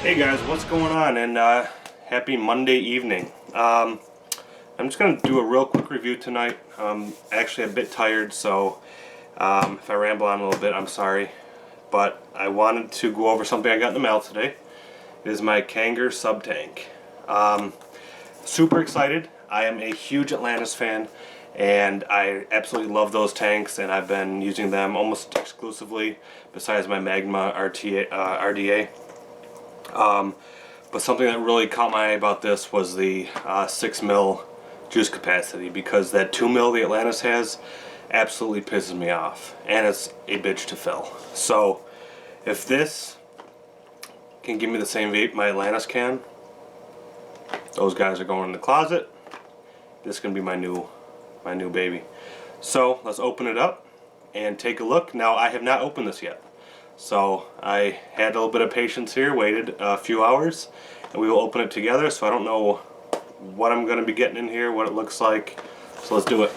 Hey guys, what's going on? And happy Monday evening. I'm just going to do a real quick review tonight. I'm actually a bit tired, so if I ramble on a little bit, I'm sorry. But I wanted to go over something I got in the mail today. It is my Kanger SubTank. Super excited. I am a huge Atlantis fan, and I absolutely love those tanks, and I've been using them almost exclusively besides my Magma RDA. But something that really caught my eye about this was the 6 mil juice capacity, because that 2 mil the Atlantis has absolutely pisses me off, and it's a bitch to fill. So if this can give me the same vape my Atlantis can, those guys are going in the closet. This is gonna be my new baby. So let's open it up and take a look. Now, I have not opened this yet, so I had a little bit of patience here, waited a few hours, and we will open it together. So I don't know what I'm going to be getting in here, what it looks like, so let's do it.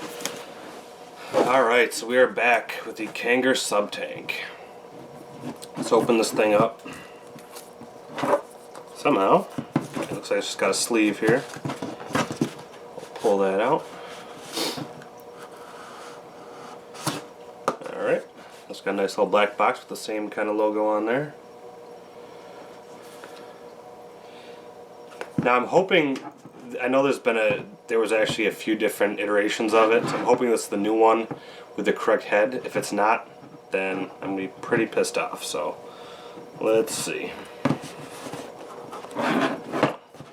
Alright, so we are back with the Kanger SubTank. Let's open this thing up. Somehow, it looks like it's just got a sleeve here. I'll pull that out. Alright. It's got a nice little black box with the same kind of logo on there. Now I'm hoping, I know there was actually a few different iterations of it, so I'm hoping this is the new one with the correct head. If it's not, then I'm going to be pretty pissed off, so let's see.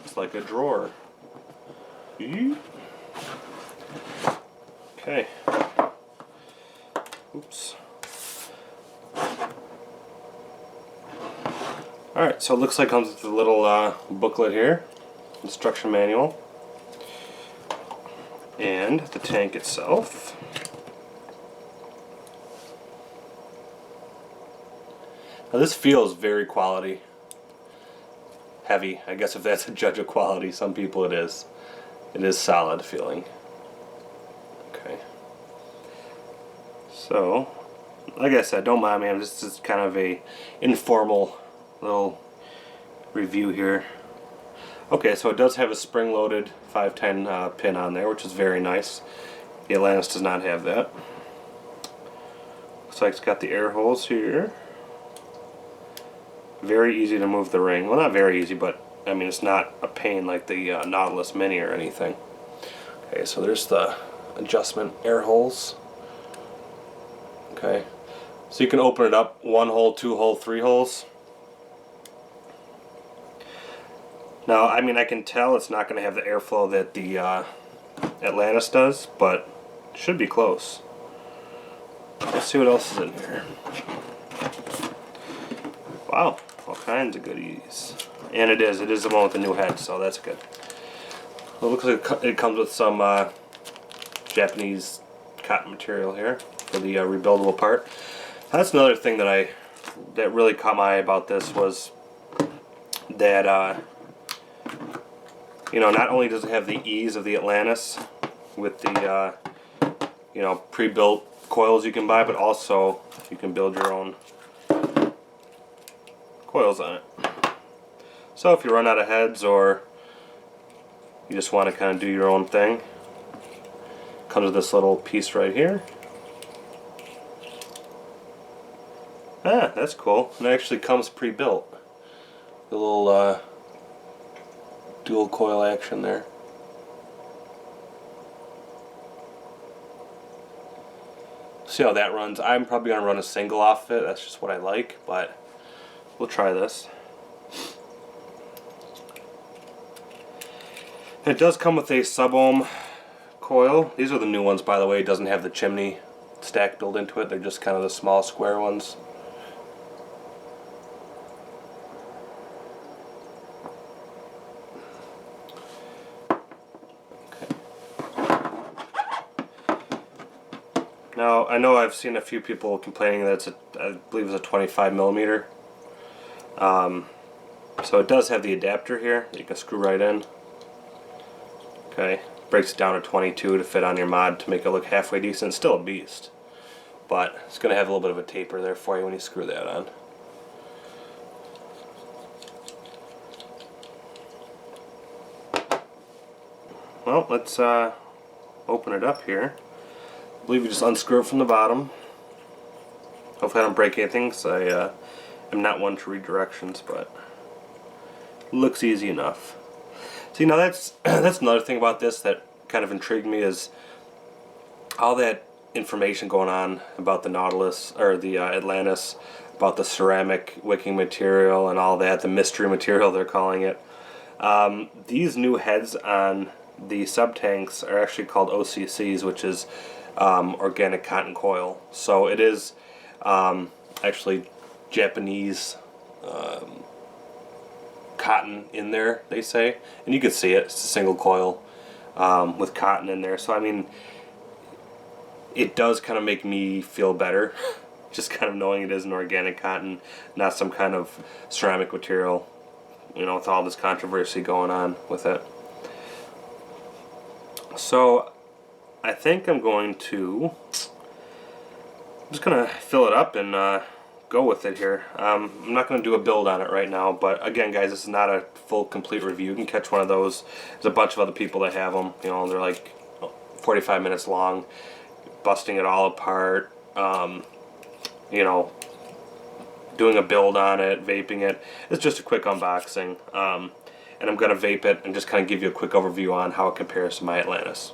It's like a drawer. Okay. Oops. Alright, so it looks like it comes with a little booklet here, instruction manual, and the tank itself. Now this feels very quality heavy, I guess, if that's a judge of quality. Some people it is. It is solid feeling. Okay. So, like I said, don't mind me, I'm just kind of a informal little review here. Okay, so it does have a spring-loaded 510 pin on there, which is very nice. The Atlantis does not have that. Looks like it's got the air holes here. Very easy to move the ring. Well, not very easy, but I mean, it's not a pain like the Nautilus Mini or anything. Okay, so there's the adjustment air holes. Okay, so you can open it up 1 hole, 2 hole, 3 holes. Now, I mean, I can tell it's not going to have the airflow that the Atlantis does, but it should be close. Let's see what else is in here. Wow, all kinds of goodies. And it is the one with the new head, so that's good. Well, it looks like it comes with some Japanese cotton material here for the rebuildable part. That's another thing that really caught my eye about this, was that you know, not only does it have the ease of the Atlantis with the you know, pre-built coils you can buy, but also you can build your own coils on it. So if you run out of heads, or you just want to kind of do your own thing, it comes with this little piece right here. Ah, that's cool. And it actually comes pre-built. The little dual coil action there. See how that runs. I'm probably going to run a single off of it. That's just what I like, but we'll try this. It does come with a sub-ohm coil. These are the new ones, by the way. It doesn't have the chimney stack built into it. They're just kind of the small square ones. Now, I know I've seen a few people complaining that I believe it's a 25 millimeter. So it does have the adapter here that you can screw right in. Okay, breaks it down to 22 to fit on your mod to make it look halfway decent. It's still a beast, but it's going to have a little bit of a taper there for you when you screw that on. well, let's open it up here. I believe you just unscrew it from the bottom. Hopefully I don't break anything, because I am not one to read directions, but it looks easy enough. See, now that's another thing about this that kind of intrigued me, is all that information going on about the Nautilus, or the Atlantis, about the ceramic wicking material and all that, the mystery material they're calling it. These new heads on the sub-tanks are actually called OCCs, which is organic cotton coil. So it is actually Japanese cotton in there, they say, and you can see it. It's a single coil with cotton in there. So I mean, it does kind of make me feel better, just kind of knowing it is an organic cotton, not some kind of ceramic material, you know, with all this controversy going on with it. So I think I'm just gonna fill it up and go with it here. I'm not gonna do a build on it right now, but again, guys, this is not a full complete review. You can catch one of those. There's a bunch of other people that have them. You know, they're like 45 minutes long, busting it all apart. You know, doing a build on it, vaping it. It's just a quick unboxing, and I'm gonna vape it and just kind of give you a quick overview on how it compares to my Atlantis.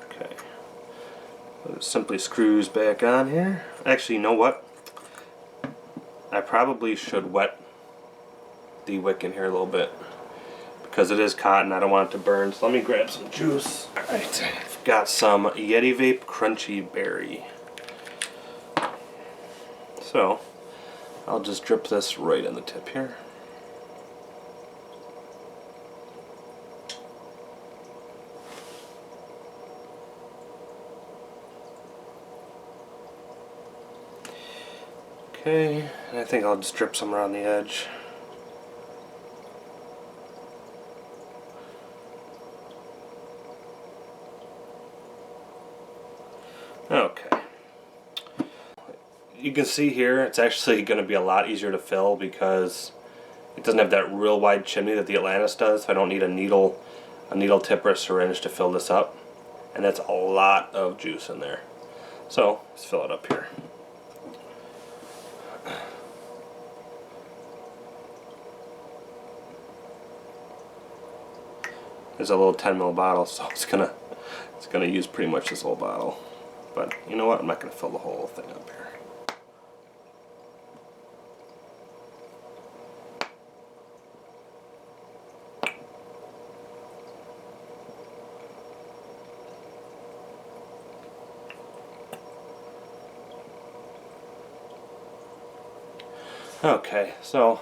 Okay, it simply screws back on here. Actually, you know what? I probably should wet the wick in here a little bit, because it is cotton. I don't want it to burn. So let me grab some juice. Alright, I've got some Yeti Vape Crunchy Berry. So I'll just drip this right in the tip here. Okay, and I think I'll just drip some around the edge. Okay. You can see here it's actually going to be a lot easier to fill because it doesn't have that real wide chimney that the Atlantis does. So I don't need a needle tip or a syringe to fill this up. And that's a lot of juice in there. So let's fill it up here. There's a little 10 ml bottle, so it's gonna use pretty much this whole bottle. But you know what? I'm not gonna fill the whole thing up here. Okay, so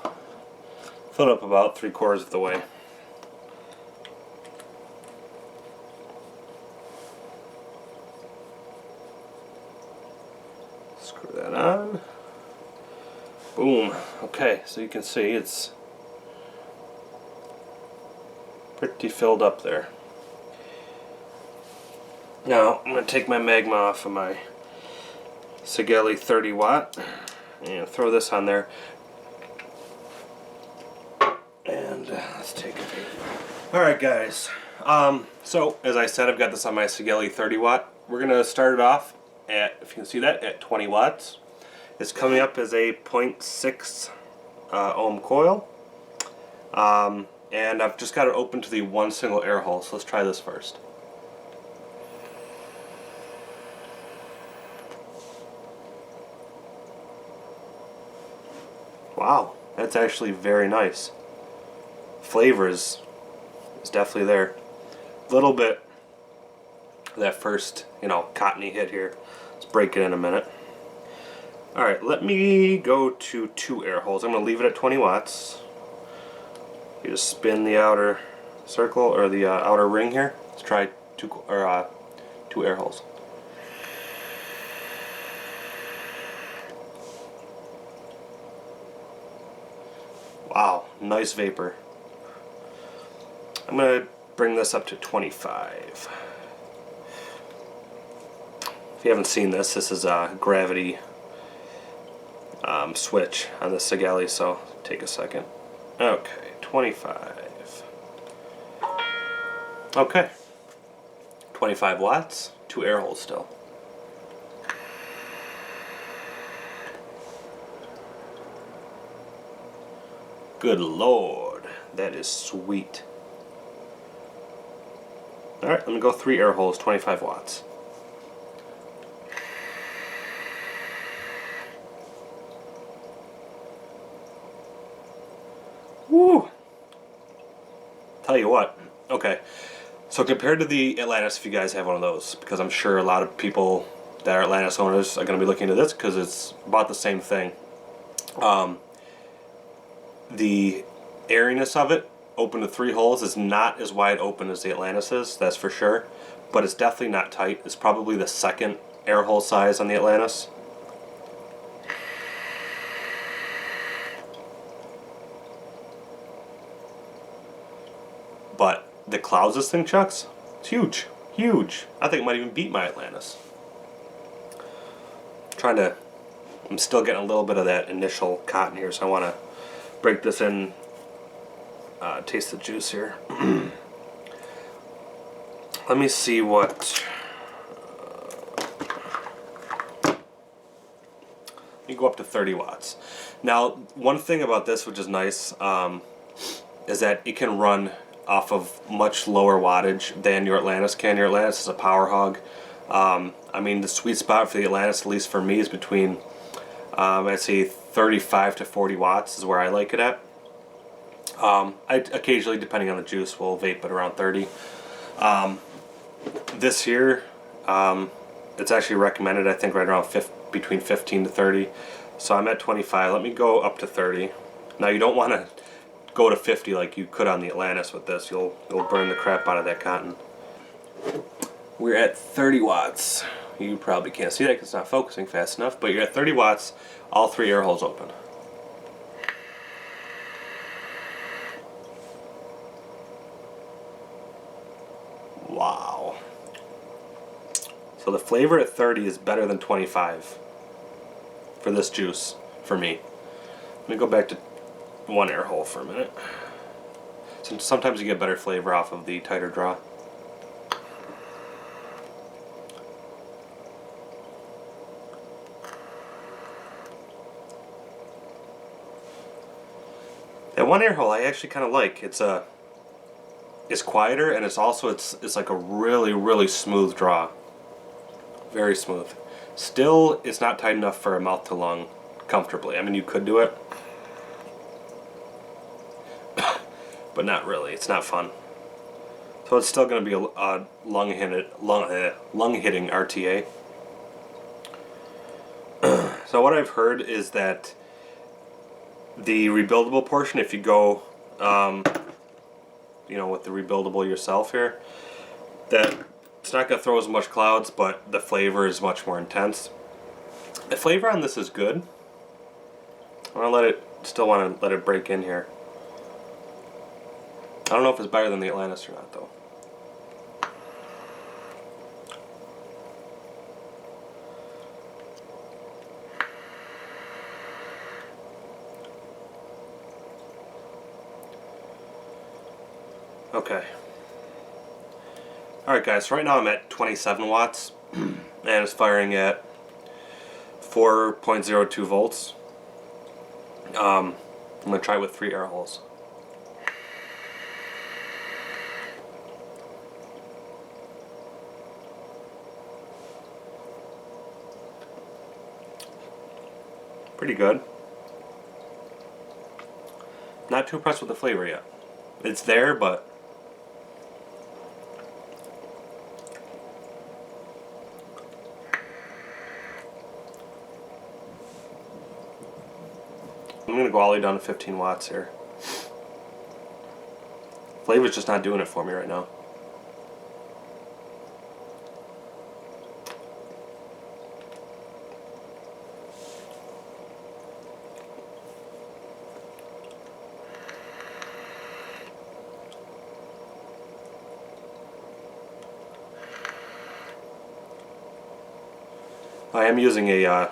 filled up about 3/4 of the way. Screw that on. Boom. Okay, so you can see it's pretty filled up there. Now I'm going to take my magma off of my Sigeli 30 watt and throw this on there. And let's take a peek. Alright guys, so as I said, I've got this on my Sigeli 30 watt. We're going to start it off at, if you can see that, at 20 watts. It's coming up as a 0.6 ohm coil. And I've just got it open to the one single air hole, so let's try this first. Wow, that's actually very nice. Flavor is definitely there. A little bit of that first, cottony hit here. Let's break it in a minute. Alright, let me go to 2 air holes. I'm going to leave it at 20 watts. You just spin the outer circle, or the outer ring here. Let's try 2 air holes. Wow, nice vapor. I'm going to bring this up to 25. If you haven't seen this, this is gravity switch on the Sigelli, so take a second. Okay, 25. Okay, 25 watts, 2 air holes still. Good Lord, that is sweet. Alright, let me go 3 air holes, 25 watts. Woo! Tell you what, okay, so compared to the Atlantis, if you guys have one of those, because I'm sure a lot of people that are Atlantis owners are going to be looking at this because it's about the same thing. The airiness of it, open to 3 holes, is not as wide open as the Atlantis is, that's for sure. But it's definitely not tight. It's probably the second air hole size on the Atlantis. But the clouds this thing chucks, it's huge. Huge. I think it might even beat my Atlantis. I'm still getting a little bit of that initial cotton here, so I want to break this in, taste the juice here. Let me see what... let me go up to 30 watts. Now, one thing about this, which is nice, is that it can run off of much lower wattage than your Atlantis can. Your Atlantis is a power hog. I mean, the sweet spot for the Atlantis, at least for me, is between, I'd say 35 to 40 watts is where I like it at. I occasionally, depending on the juice, will vape it around 30. This here, it's actually recommended, I think, right around between 15 to 30. So I'm at 25. Let me go up to 30. Now, you don't want to go to 50 like you could on the Atlantis with this. You'll burn the crap out of that cotton. We're at 30 watts. You probably can't see that because it's not focusing fast enough, but you're at 30 watts, all 3 air holes open. Wow. So the flavor at 30 is better than 25 for this juice, for me. Let me go back to 1 air hole for a minute. So sometimes you get better flavor off of the tighter draw. That 1 air hole I actually kind of like. It's quieter, and it's like a really smooth draw. Very smooth. Still, it's not tight enough for a mouth to lung comfortably. I mean, you could do it, but not really. It's not fun. So it's still going to be a lung hitting RTA. So what I've heard is that the rebuildable portion, if you go, with the rebuildable yourself here, that it's not going to throw as much clouds, but the flavor is much more intense. The flavor on this is good. Still want to let it break in here. I don't know if it's better than the Atlantis or not, though. Okay. Alright guys, so right now I'm at 27 watts and it's firing at 4.02 volts. I'm going to try with 3 air holes. Pretty good. Not too impressed with the flavor yet. It's there, but I'm going to go all the way down to 15 watts here. Flavor's just not doing it for me right now. I am using a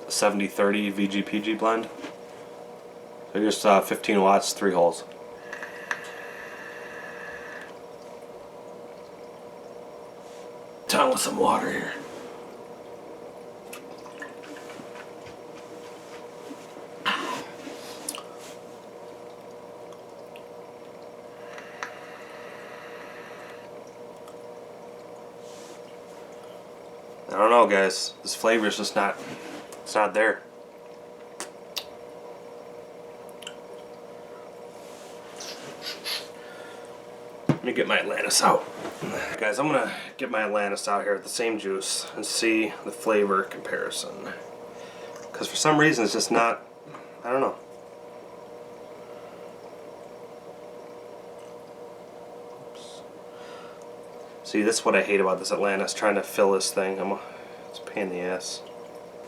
70-30 VG-PG blend. So just 15 watts, 3 holes. Down with some water here. I don't know, guys. This flavor is just not, it's not there. Let me get my Atlantis out. Guys, I'm gonna get my Atlantis out here with the same juice and see the flavor comparison. Because for some reason it's just not, I don't know. Oops. See, this is what I hate about this Atlantis, trying to fill this thing. It's a pain in the ass.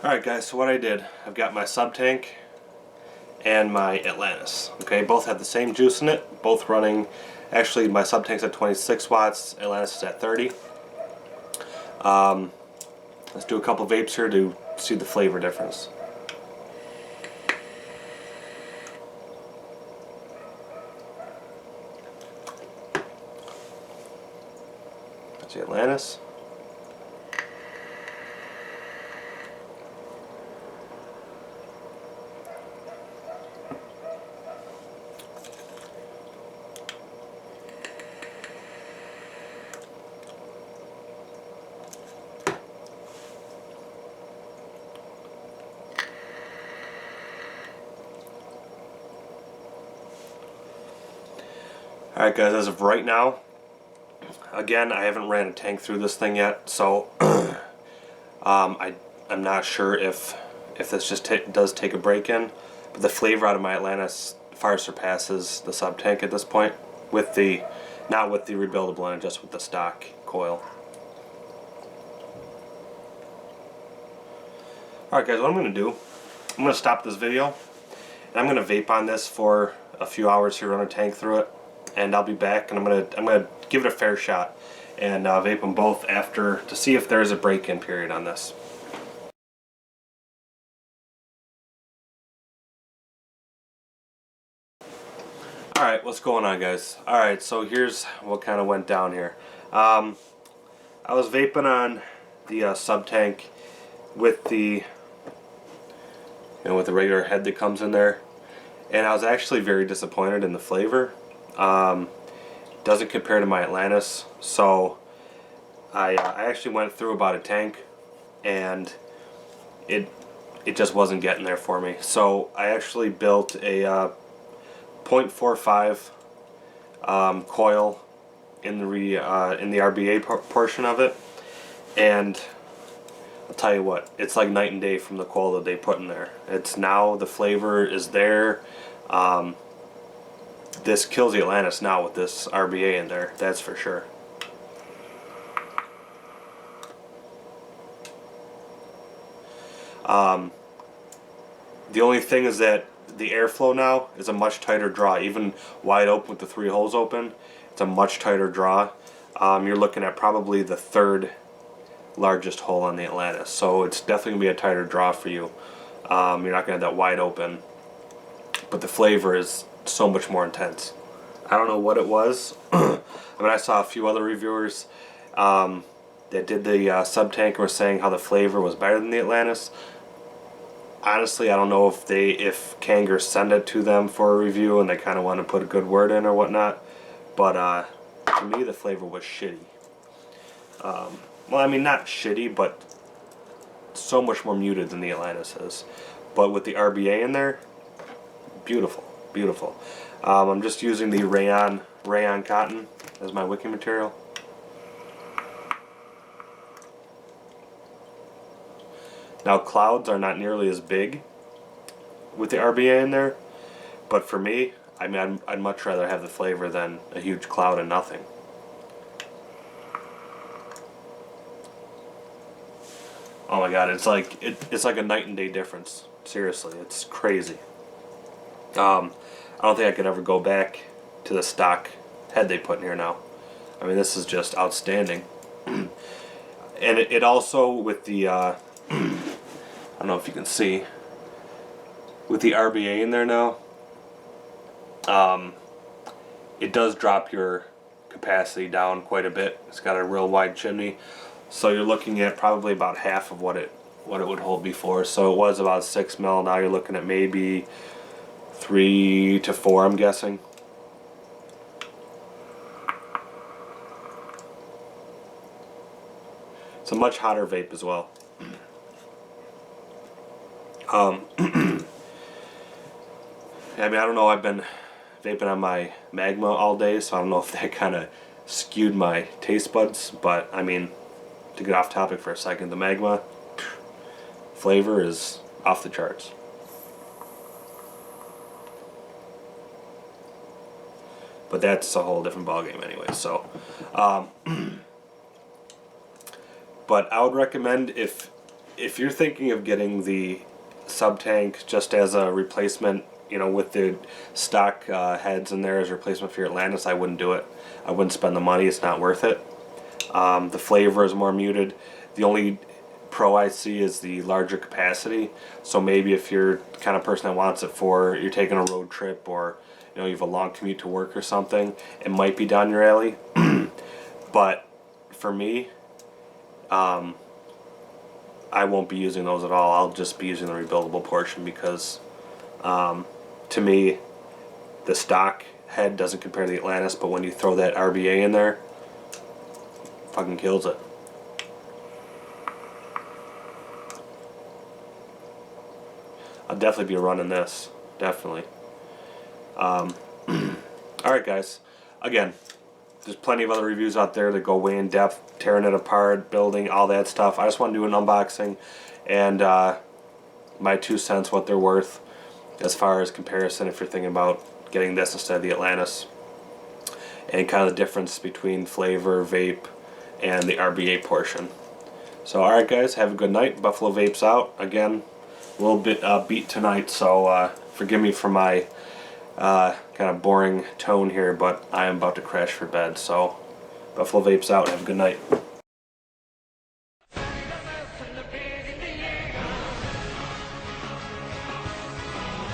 Alright guys, so what I did, I've got my SubTank and my Atlantis. Okay, both have the same juice in it, both running. Actually, my SubTank's at 26 watts, Atlantis is at 30. Let's do a couple vapes here to see the flavor difference. That's the Atlantis. Alright guys, as of right now, again, I haven't ran a tank through this thing yet, so I'm not sure if this just does take a break in, but the flavor out of my Atlantis far surpasses the SubTank at this point, with the, not with the rebuildable blend, just with the stock coil. Alright guys, what I'm going to do, I'm going to stop this video, and I'm going to vape on this for a few hours here, run a tank through it. And I'll be back, and I'm gonna give it a fair shot and vape them both after to see if there is a break-in period on this. Alright, what's going on, guys? Alright, so here's what kind of went down here. I was vaping on the SubTank with the with the regular head that comes in there, and I was actually very disappointed in the flavor. Doesn't compare to my Atlantis, so I actually went through about a tank, and it just wasn't getting there for me. So I actually built a 0.45 coil in the RBA portion of it, and I'll tell you what, it's like night and day from the coil that they put in there. It's now, the flavor is there. This kills the Atlantis now with this RBA in there, that's for sure. The only thing is that the airflow now is a much tighter draw. Even wide open with the 3 holes open, it's a much tighter draw. You're looking at probably the 3rd largest hole on the Atlantis, so it's definitely going to be a tighter draw for you. You're not going to have that wide open, but the flavor is so much more intense. I don't know what it was. I mean, I saw a few other reviewers that did the SubTank were saying how the flavor was better than the Atlantis. Honestly, I don't know if Kanger sent it to them for a review and they kind of want to put a good word in or whatnot, but to me the flavor was shitty. Well, I mean, not shitty, but so much more muted than the Atlantis is. But with the RBA in there, beautiful. Beautiful. I'm just using the rayon cotton as my wicking material. Now, clouds are not nearly as big with the RBA in there, but for me, I mean, I'd much rather have the flavor than a huge cloud and nothing. Oh my God, it's like a night and day difference. Seriously, it's crazy. I don't think I could ever go back to the stock head they put in here now. I mean, this is just outstanding. And it also, with the don't know if you can see, with the RBA in there now, it does drop your capacity down quite a bit. It's got a real wide chimney, so you're looking at probably about half of what it would hold before. So it was about 6 mil. Now you're looking at maybe 3 to 4, I'm guessing. It's a much hotter vape as well. I mean, I don't know, I've been vaping on my Magma all day, so I don't know if that kind of skewed my taste buds, but I mean, to get off topic for a second, the Magma flavor is off the charts. But that's a whole different ballgame anyway, so but I would recommend, if you're thinking of getting the SubTank just as a replacement, you know, with the stock heads in there as a replacement for your Atlantis, I wouldn't do it. I wouldn't spend the money. It's not worth it. The flavor is more muted. The only pro I see is the larger capacity. So maybe if you're the kind of person that wants it for, you're taking a road trip, or you know, you have a long commute to work or something, it might be down your alley. But for me, I won't be using those at all. I'll just be using the rebuildable portion, because to me, the stock head doesn't compare to the Atlantis, but when you throw that RBA in there, fucking kills it. I'll definitely be running this, definitely. Alright guys, again, there's plenty of other reviews out there that go way in depth, tearing it apart, building, all that stuff. I just want to do an unboxing and my 2 cents, what they're worth as far as comparison if you're thinking about getting this instead of the Atlantis, and kind of the difference between flavor, vape, and the RBA portion. So alright guys, have a good night. Buffalo Vapes out. Again, a little bit beat tonight, so forgive me for my kind of boring tone here, but I am about to crash for bed. So Buffalo Vapes out. Have a good night.